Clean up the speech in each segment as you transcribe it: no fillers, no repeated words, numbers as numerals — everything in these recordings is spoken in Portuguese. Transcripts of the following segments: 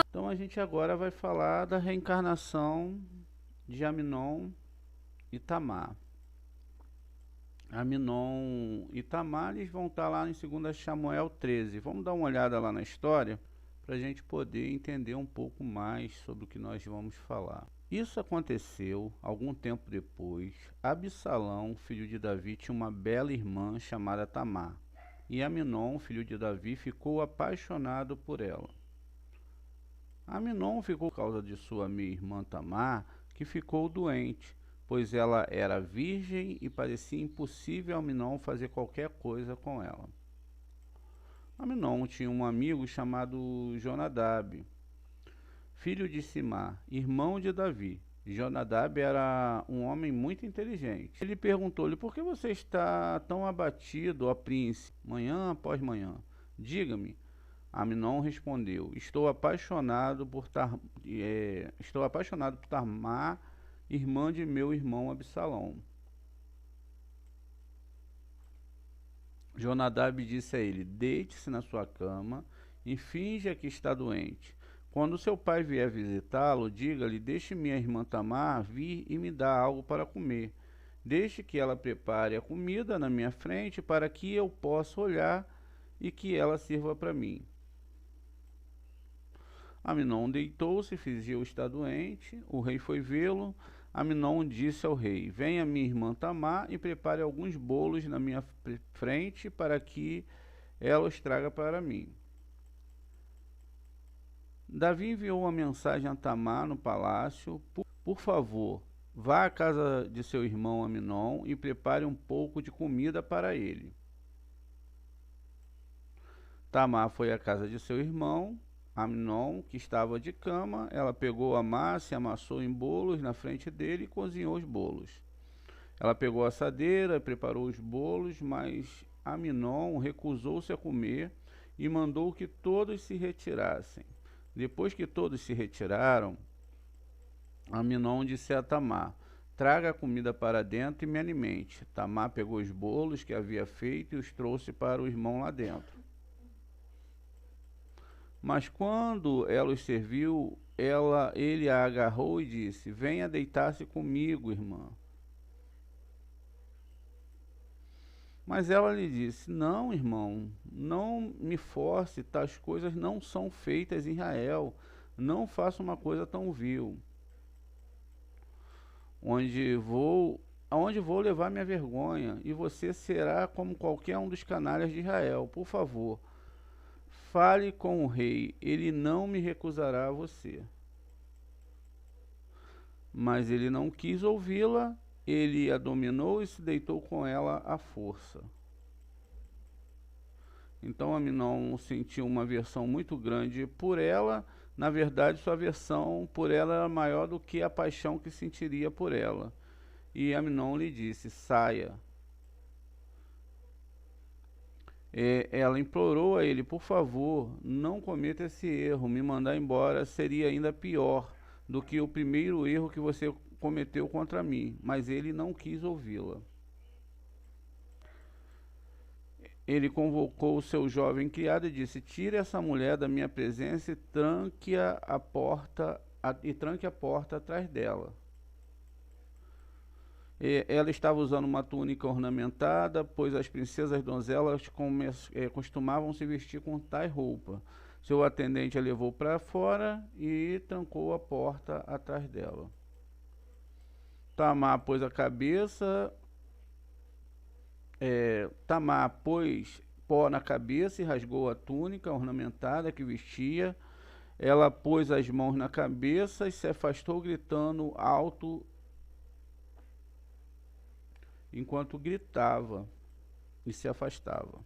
Então a gente agora vai falar da reencarnação de Amnon e Tamar. Amnon e Tamar, eles vão estar lá em 2 Samuel 13. Vamos dar uma olhada lá na história para a gente poder entender um pouco mais sobre o que nós vamos falar. Isso aconteceu algum tempo depois. Absalão, filho de Davi, tinha uma bela irmã chamada Tamar. E Amnon, filho de Davi, ficou apaixonado por ela. Amnon ficou por causa de sua meia-irmã Tamar, que ficou doente, pois ela era virgem e parecia impossível a Amnon fazer qualquer coisa com ela. Amnon tinha um amigo chamado Jonadab, filho de Simar, irmão de Davi. Jonadab era um homem muito inteligente. Ele perguntou-lhe: por que você está tão abatido, ó príncipe, manhã após manhã? Diga-me. Amnon respondeu: estou apaixonado por Tamar, irmã de meu irmão Absalão. Jonadab disse a ele: deite-se na sua cama e finja que está doente. Quando seu pai vier visitá-lo, diga-lhe: deixe minha irmã Tamar vir e me dar algo para comer. Deixe que ela prepare a comida na minha frente para que eu possa olhar e que ela sirva para mim. Amnon deitou-se e fingiu estar doente. O rei foi vê-lo. Amnon disse ao rei: venha minha irmã Tamar e prepare alguns bolos na minha frente para que ela os traga para mim. Davi enviou uma mensagem a Tamar no palácio: por favor, vá à casa de seu irmão Amnon e prepare um pouco de comida para ele. Tamar foi à casa de seu irmão Amnon, que estava de cama. Ela pegou a massa e amassou em bolos na frente dele e cozinhou os bolos. Ela pegou a assadeira e preparou os bolos, mas Amnon recusou-se a comer e mandou que todos se retirassem. Depois que todos se retiraram, Amnon disse a Tamar: traga a comida para dentro e me alimente. Tamar pegou os bolos que havia feito e os trouxe para o irmão lá dentro. Mas quando ela os serviu, ele a agarrou e disse: venha deitar-se comigo, irmã. Mas ela lhe disse: não, irmão, não me force, tais coisas não são feitas em Israel. Não faça uma coisa tão vil. Aonde vou levar minha vergonha, e você será como qualquer um dos canalhas de Israel. Por favor, fale com o rei, ele não me recusará a você. Mas ele não quis ouvi-la. Ele a dominou e se deitou com ela à força. Então Amnon sentiu uma aversão muito grande por ela. Na verdade, sua aversão por ela era maior do que a paixão que sentiria por ela. E Amnon lhe disse: saia. Ela implorou a ele: por favor, não cometa esse erro. Me mandar embora seria ainda pior do que o primeiro erro que você cometeu contra mim. Mas ele não quis ouvi-la. Ele convocou o seu jovem criado e disse: tire essa mulher da minha presença e tranque a porta atrás dela. Ela estava usando uma túnica ornamentada, pois as princesas donzelas costumavam se vestir com tais roupa. Seu atendente a levou para fora e trancou a porta atrás dela. Tamar pôs pó na cabeça e rasgou a túnica ornamentada que vestia. Ela pôs as mãos na cabeça e se afastou gritando alto enquanto gritava e se afastava.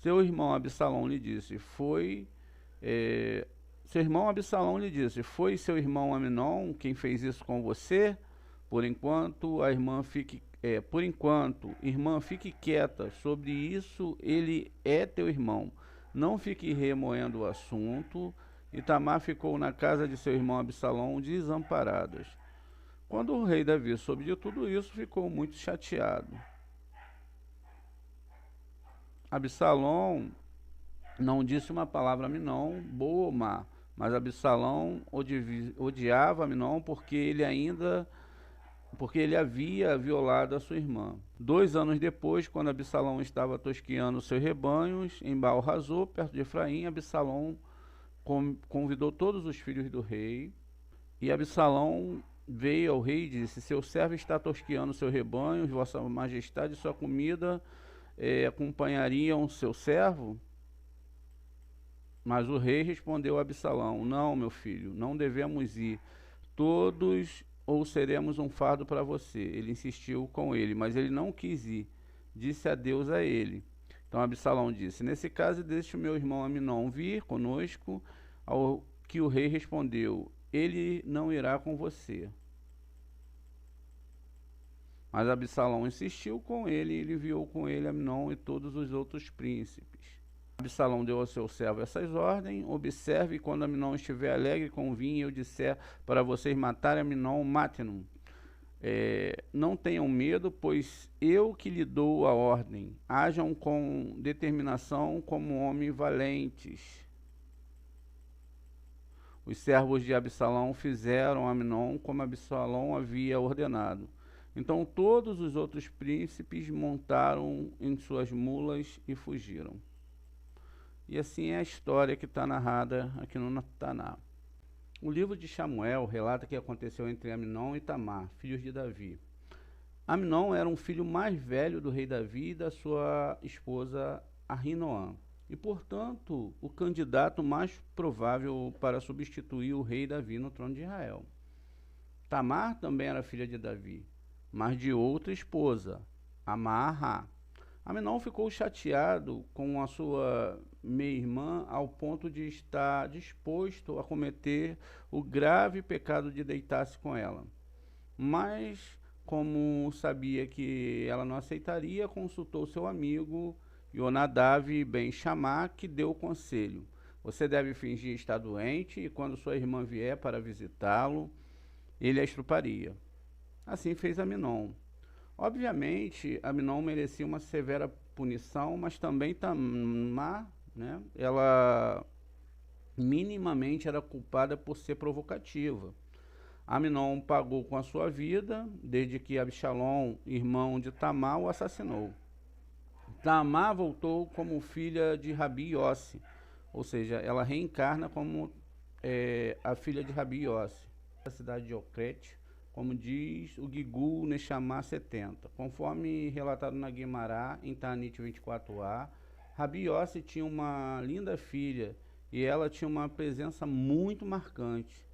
Seu irmão Absalão lhe disse: foi seu irmão Amnon quem fez isso com você? Por enquanto, irmã, fique quieta. Sobre isso, ele é teu irmão. Não fique remoendo o assunto. E Tamar ficou na casa de seu irmão Absalão, desamparadas. Quando o rei Davi soube de tudo isso, ficou muito chateado. Absalão não disse uma palavra a Amnon, boa ou má, mas Absalão odiava Amnon porque ele havia violado a sua irmã. 2 anos depois, quando Absalão estava tosqueando seus rebanhos em Baal-Razor, perto de Efraim, Absalão convidou todos os filhos do rei, e Absalão veio ao rei e disse: seu servo está tosqueando seu rebanho, vossa majestade e sua comida acompanhariam seu servo? Mas o rei respondeu a Absalão: não, meu filho, não devemos ir todos, ou seremos um fardo para você. Ele insistiu com ele, mas ele não quis ir. Disse adeus a ele. Então Absalão disse: nesse caso, deixe o meu irmão Amnon vir conosco. Ao que o rei respondeu: ele não irá com você. Mas Absalão insistiu com ele, e ele enviou com ele Amnon e todos os outros príncipes. Absalão deu ao seu servo essas ordens: observe, quando Amnon estiver alegre com o vinho, e eu disser para vocês matarem Amnon, matem-no. Não tenham medo, pois eu que lhe dou a ordem. Hajam com determinação como homens valentes. Os servos de Absalão fizeram a Amnon como Absalão havia ordenado. Então todos os outros príncipes montaram em suas mulas e fugiram. E assim é a história que está narrada aqui no Taná. O livro de Samuel relata o que aconteceu entre Amnon e Tamar, filhos de Davi. Amnon era um filho mais velho do rei Davi e da sua esposa Ahinoam, e portanto o candidato mais provável para substituir o rei Davi no trono de Israel. Tamar também era filha de Davi, mas de outra esposa, Amarra. Amnon ficou chateado com a sua meia-irmã ao ponto de estar disposto a cometer o grave pecado de deitar-se com ela. Mas, como sabia que ela não aceitaria, consultou seu amigo Yonadav ben Shammá, que deu o conselho: você deve fingir estar doente, e quando sua irmã vier para visitá-lo, ele a estruparia. Assim fez Amnon. Obviamente, Amnon merecia uma severa punição, mas também Tamar, né, ela minimamente era culpada por ser provocativa. Amnon pagou com a sua vida, desde que Absalom, irmão de Tamar, o assassinou. Tamar voltou como filha de Rabi Yossi, ou seja, ela reencarna como a filha de Rabi Yossi, da cidade de Ocrete, como diz o Gigu Neshama 70. Conforme relatado na Guimará, em Tanit 24a, Rabi Yossi tinha uma linda filha, e ela tinha uma presença muito marcante,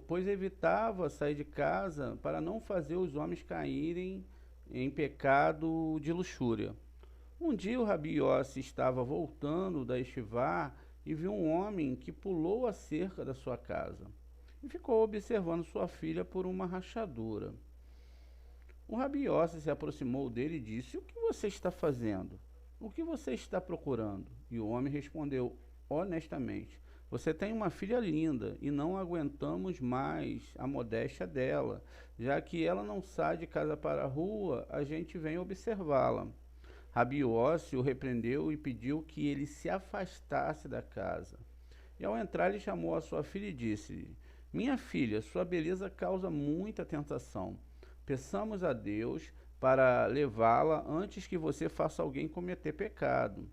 pois evitava sair de casa para não fazer os homens caírem em pecado de luxúria. Um dia o Rabi Yossi estava voltando da estivar e viu um homem que pulou a cerca da sua casa e ficou observando sua filha por uma rachadura. O Rabi Yossi se aproximou dele e disse: o que você está fazendo? O que você está procurando? E o homem respondeu honestamente: você tem uma filha linda e não aguentamos mais a modéstia dela. Já que ela não sai de casa para a rua, a gente vem observá-la. Rabi Yossi o repreendeu e pediu que ele se afastasse da casa. E ao entrar, ele chamou a sua filha e disse: minha filha, sua beleza causa muita tentação. Peçamos a Deus para levá-la antes que você faça alguém cometer pecado.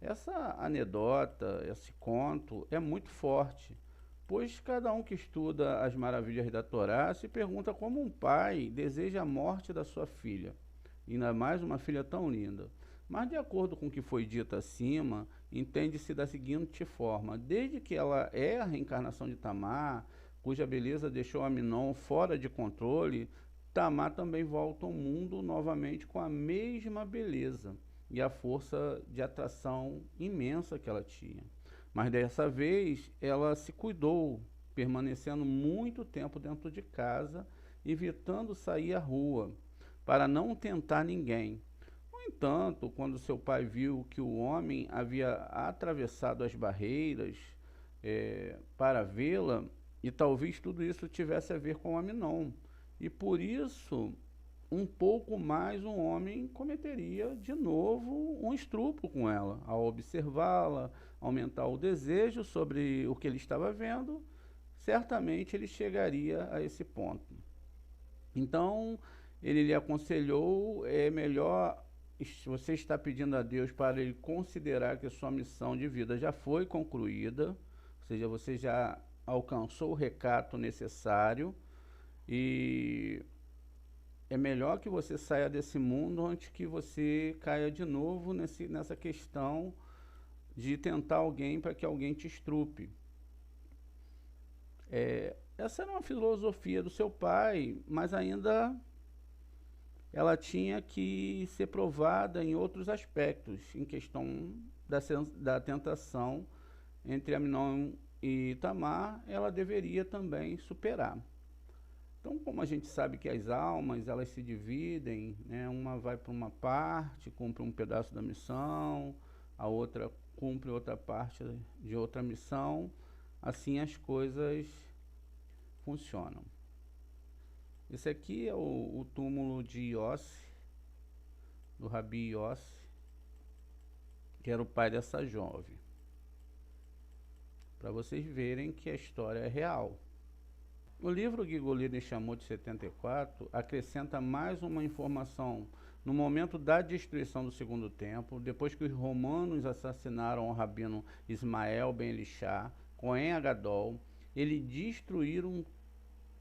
Essa anedota, esse conto, é muito forte, pois cada um que estuda as maravilhas da Torá se pergunta como um pai deseja a morte da sua filha, ainda mais uma filha tão linda. Mas de acordo com o que foi dito acima, entende-se da seguinte forma: desde que ela é a reencarnação de Tamar, cuja beleza deixou Amnon fora de controle, Tamar também volta ao mundo novamente com a mesma beleza e a força de atração imensa que ela tinha. Mas dessa vez ela se cuidou, permanecendo muito tempo dentro de casa, evitando sair à rua, para não tentar ninguém. No entanto, quando seu pai viu que o homem havia atravessado as barreiras para vê-la, e talvez tudo isso tivesse a ver com Amnon, e por isso um pouco mais um homem cometeria de novo um estupro com ela, ao observá-la, aumentar o desejo sobre o que ele estava vendo, certamente ele chegaria a esse ponto. Então, ele lhe aconselhou, é melhor você está pedindo a Deus para ele considerar que a sua missão de vida já foi concluída, ou seja, você já alcançou o recato necessário e é melhor que você saia desse mundo antes que você caia de novo nessa questão de tentar alguém para que alguém te estrupe. Essa era uma filosofia do seu pai, mas ainda ela tinha que ser provada em outros aspectos, em questão da tentação entre Amnon e Tamar, ela deveria também superar. Então, como a gente sabe que as almas, elas se dividem, né? Uma vai para uma parte, cumpre um pedaço da missão, a outra cumpre outra parte de outra missão, assim as coisas funcionam. Esse aqui é o túmulo de Yossi, do Rabi Yossi, que era o pai dessa jovem. Para vocês verem que a história é real. O livro Gigolini chamou de 74 acrescenta mais uma informação. No momento da destruição do segundo templo, depois que os romanos assassinaram o rabino Ismael ben Elishá, Cohen Agadol, eles destruíram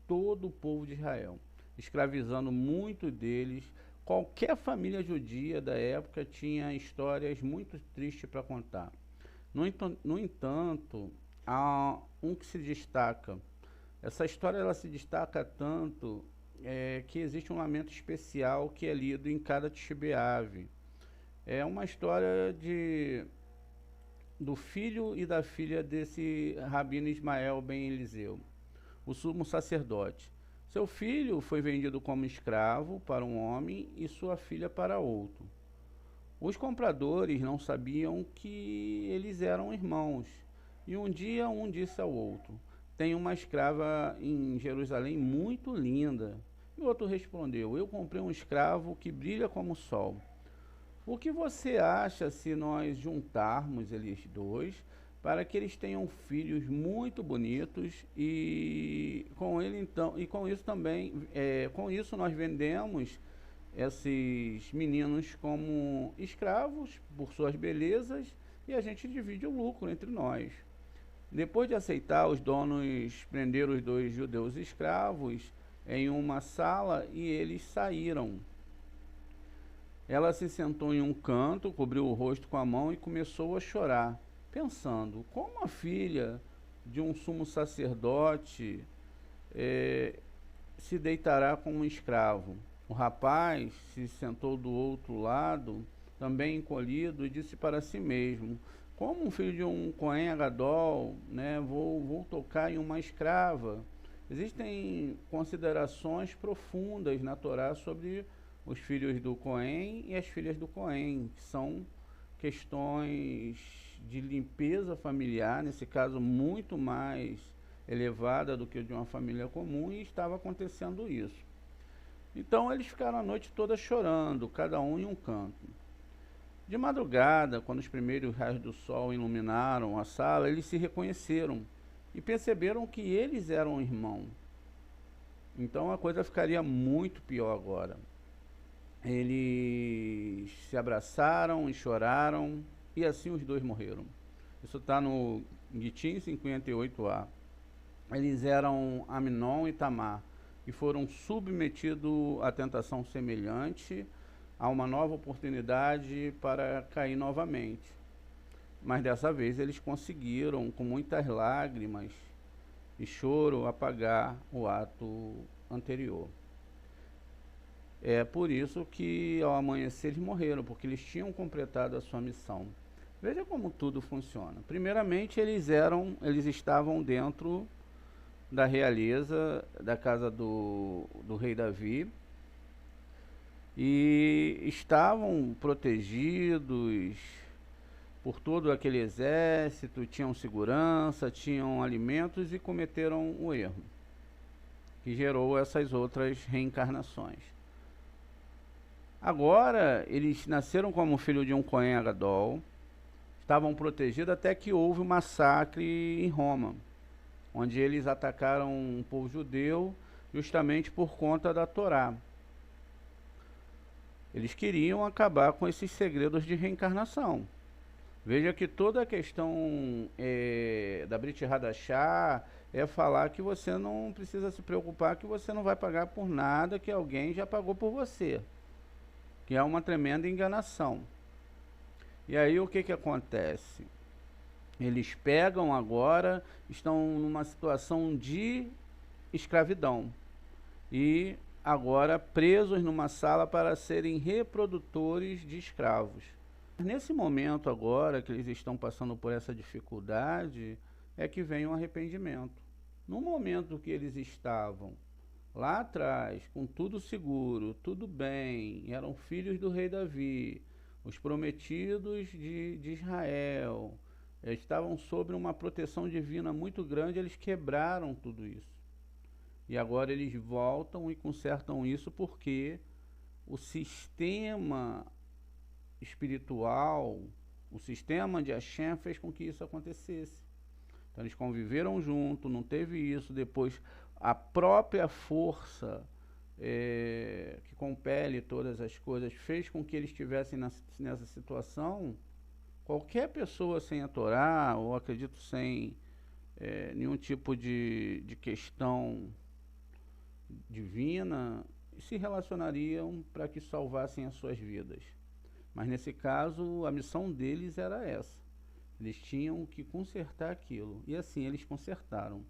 todo o povo de Israel, escravizando muitos deles. Qualquer família judia da época tinha histórias muito tristes para contar. No entanto, há um que se destaca. Essa história ela se destaca tanto que existe um lamento especial que é lido em cada Tisha B'Av. É uma história do filho e da filha desse rabino Ismael ben Eliseu, o sumo sacerdote. Seu filho foi vendido como escravo para um homem e sua filha para outro. Os compradores não sabiam que eles eram irmãos. E um dia um disse ao outro: "Tem uma escrava em Jerusalém muito linda." E o outro respondeu: "Eu comprei um escravo que brilha como o sol. O que você acha se nós juntarmos eles dois para que eles tenham filhos muito bonitos e com isso também, com isso nós vendemos esses meninos como escravos por suas belezas e a gente divide o lucro entre nós." Depois de aceitar, os donos prenderam os dois judeus escravos em uma sala e eles saíram. Ela se sentou em um canto, cobriu o rosto com a mão e começou a chorar, pensando: como a filha de um sumo sacerdote se deitará com um escravo? O rapaz se sentou do outro lado, também encolhido, e disse para si mesmo: como um filho de um Cohen Agadol, né, vou tocar em uma escrava? Existem considerações profundas na Torá sobre os filhos do Cohen e as filhas do Cohen, que são questões de limpeza familiar, nesse caso muito mais elevada do que de uma família comum, e estava acontecendo isso. Então eles ficaram a noite toda chorando, cada um em um canto. De madrugada, quando os primeiros raios do sol iluminaram a sala, eles se reconheceram e perceberam que eles eram irmãos. Então a coisa ficaria muito pior agora. Eles se abraçaram e choraram, e assim os dois morreram. Isso está no Gitin 58a. Eles eram Amnon e Tamar, e foram submetidos a tentação semelhante, a uma nova oportunidade para cair novamente. Mas dessa vez eles conseguiram, com muitas lágrimas e choro, apagar o ato anterior. É por isso que ao amanhecer eles morreram, porque eles tinham completado a sua missão. Veja como tudo funciona. Primeiramente, eles estavam dentro da realeza, da casa do rei Davi, e estavam protegidos por todo aquele exército, tinham segurança, tinham alimentos, e cometeram o erro que gerou essas outras reencarnações. Agora, eles nasceram como filho de um Cohen Gadol, estavam protegidos até que houve um massacre em Roma, onde eles atacaram um povo judeu justamente por conta da Torá. Eles queriam acabar com esses segredos de reencarnação. Veja que toda a questão da Brit Hadashah é falar que você não precisa se preocupar, que você não vai pagar por nada que alguém já pagou por você, que é uma tremenda enganação. E aí o que que acontece? Eles pegam agora, estão numa situação de escravidão e agora presos numa sala para serem reprodutores de escravos. Nesse momento agora que eles estão passando por essa dificuldade, é que vem o arrependimento. No momento que eles estavam lá atrás, com tudo seguro, tudo bem, eram filhos do rei Davi, os prometidos de Israel, estavam sob uma proteção divina muito grande, eles quebraram tudo isso. E agora eles voltam e consertam isso porque o sistema espiritual, o sistema de Hashem fez com que isso acontecesse. Então eles conviveram junto, não teve isso. Depois a própria força que compele todas as coisas fez com que eles estivessem nessa situação. Qualquer pessoa sem a Torá, ou acredito sem nenhum tipo de questão divina, se relacionariam para que salvassem as suas vidas. Mas nesse caso, a missão deles era essa. Eles tinham que consertar aquilo. E assim eles consertaram.